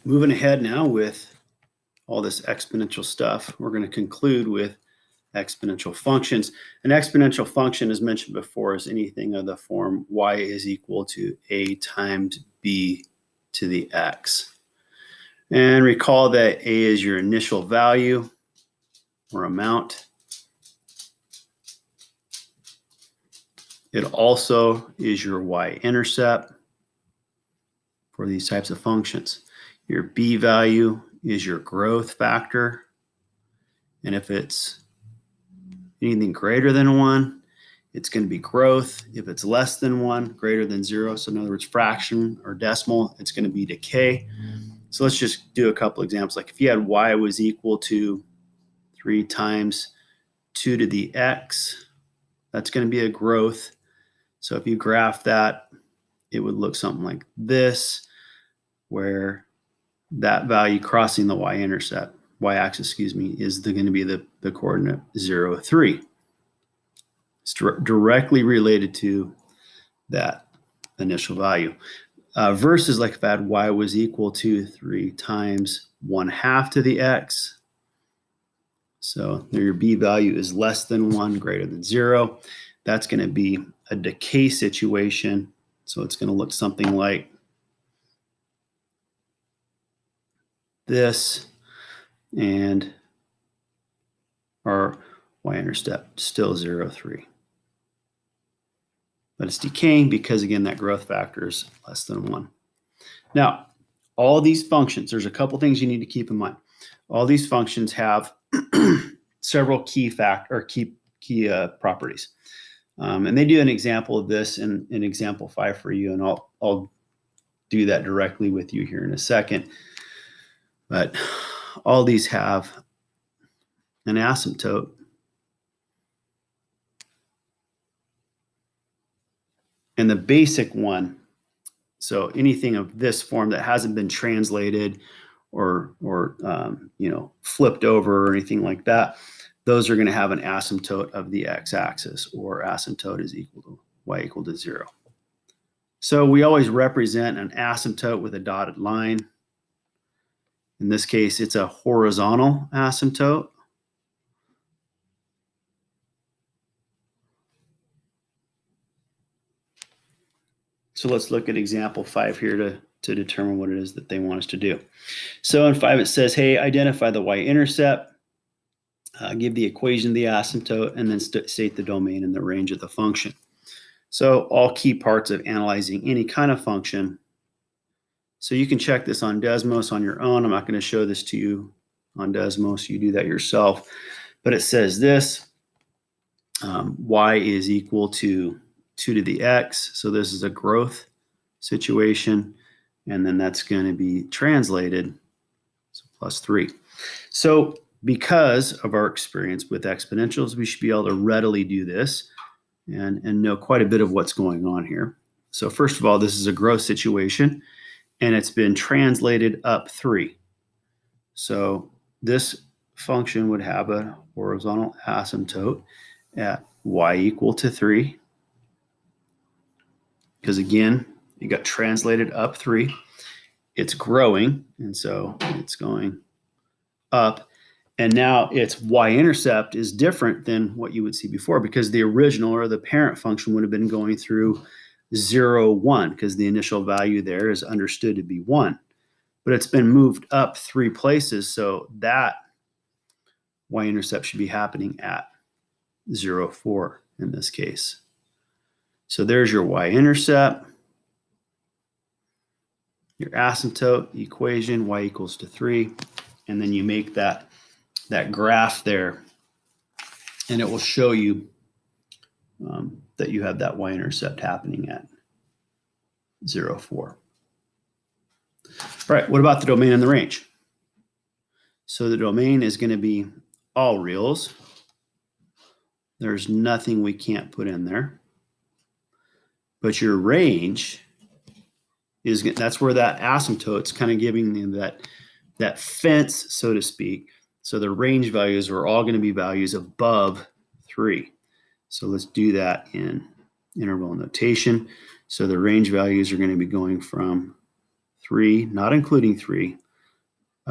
Moving ahead now with all this exponential stuff, we're going to conclude with exponential functions. An exponential function, as mentioned before, is anything of the form y is equal to a times b to the x. And recall that a is your initial value or amount. It also is your y-intercept for these types of functions. Your b value is your growth factor. And if it's anything greater than 1, it's going to be growth. If it's less than 1, greater than 0, so in other words, fraction or decimal, it's going to be decay. So let's just do a couple examples. Like if you had y was equal to 3 times 2 to the x, that's going to be a growth. So if you graph that, it would look something like this, where that value crossing the y-intercept, y-axis, is going to be the coordinate 0, 3. It's directly related to that initial value. Versus like if I had y was equal to 3 times 1/2 to the x. So there your b value is less than 1, greater than 0. That's going to be a decay situation. So it's going to look something like this. And our y-intercept still 0, 3. But it's decaying because, again, that growth factor is less than 1. Now, all these functions, there's a couple things you need to keep in mind. All these functions have several key properties. And they do an example of this in example 5 for you, and I'll do that directly with you here in a second. But all these have an asymptote. And the basic one, so anything of this form that hasn't been translated or flipped over or anything like that, those are going to have an asymptote of the x-axis, or asymptote is equal to y equal to 0. So we always represent an asymptote with a dotted line. In this case, it's a horizontal asymptote. So let's look at example 5 here to determine what it is that they want us to do. So in 5, it says, hey, identify the y-intercept, give the equation of the asymptote, and then state the domain and the range of the function. So all key parts of analyzing any kind of function. So you can check this on Desmos on your own. I'm not going to show this to you on Desmos. You do that yourself. But it says this, y is equal to 2 to the x. So this is a growth situation. And then that's going to be translated, so plus 3. So because of our experience with exponentials, we should be able to readily do this and know quite a bit of what's going on here. So first of all, this is a growth situation, and it's been translated up 3. So this function would have a horizontal asymptote at y equal to 3. Because again, it got translated up 3. It's growing, and so it's going up. And now its y-intercept is different than what you would see before, because the original or the parent function would have been going through 0, 1, because the initial value there is understood to be 1. But it's been moved up 3 places, so that y-intercept should be happening at 0, 4 in this case. So there's your y-intercept, your asymptote equation, y equals to 3, and then you make that graph there, and it will show you that you have that y-intercept happening at 0, 4. All right, what about the domain and the range? So the domain is going to be all reals. There's nothing we can't put in there. But your range is, that's where that asymptote's kind of giving you that fence, so to speak. So the range values are all going to be values above 3. So let's do that in interval notation. So the range values are going to be going from 3, not including 3,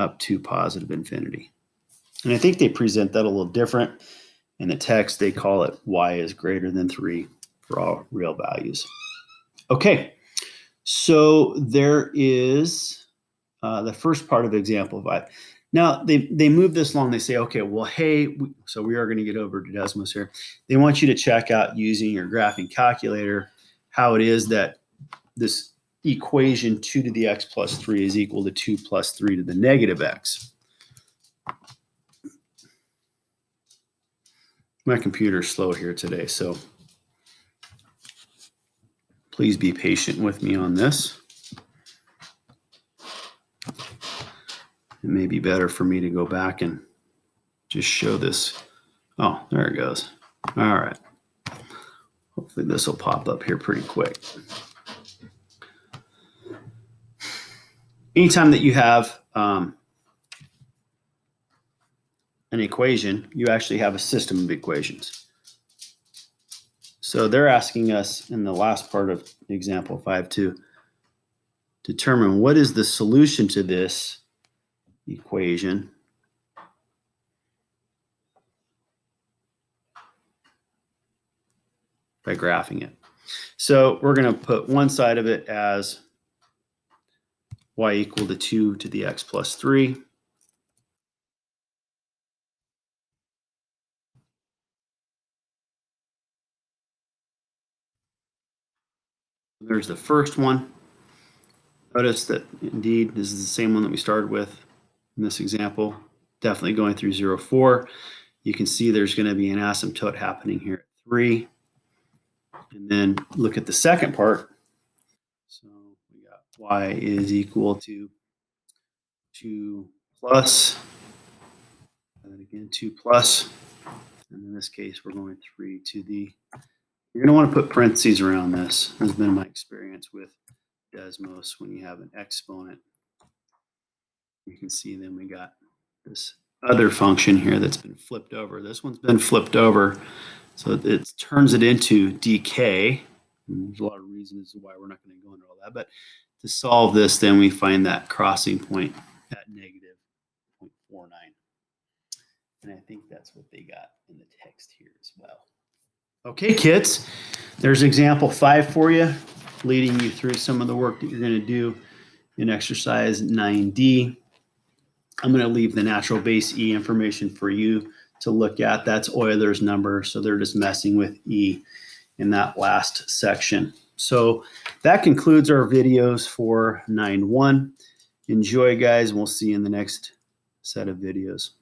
up to positive infinity. And I think they present that a little different. In the text, they call it y is greater than 3 for all real values. Okay, so there is the first part of example 5. Now, they move this along. They say, okay, well, hey, so we are going to get over to Desmos here. They want you to check out using your graphing calculator how it is that this equation 2 to the x plus 3 is equal to 2 plus 3 to the negative x. My computer's slow here today, so please be patient with me on this. It may be better for me to go back and just show this. Oh, there it goes. All right. Hopefully this will pop up here pretty quick. Anytime that you have an equation, you actually have a system of equations. So they're asking us in the last part of example 5 to determine what is the solution to this equation by graphing it. So we're going to put one side of it as y equal to 2 to the x plus 3. There's the first one. Notice that indeed this is the same one that we started with in this example, definitely going through 0, 4. You can see there's going to be an asymptote happening here at 3. And then look at the second part. So we got y is equal to 2 plus, and again 2 plus, and in this case we're going 3 to the, you're going to want to put parentheses around this. Has been my experience with Desmos. When you have an exponent, you can see then we got this other function here that's been flipped over. This one's been flipped over, so it turns it into dk. And there's a lot of reasons why we're not going to go into all that, but to solve this, then we find that crossing point at negative 0.49. And I think that's what they got in the text here as well. Okay, kids, there's example 5 for you, leading you through some of the work that you're going to do in exercise 9D. I'm going to leave the natural base E information for you to look at. That's Euler's number, so they're just messing with E in that last section. So that concludes our videos for 9.1. Enjoy, guys, and we'll see you in the next set of videos.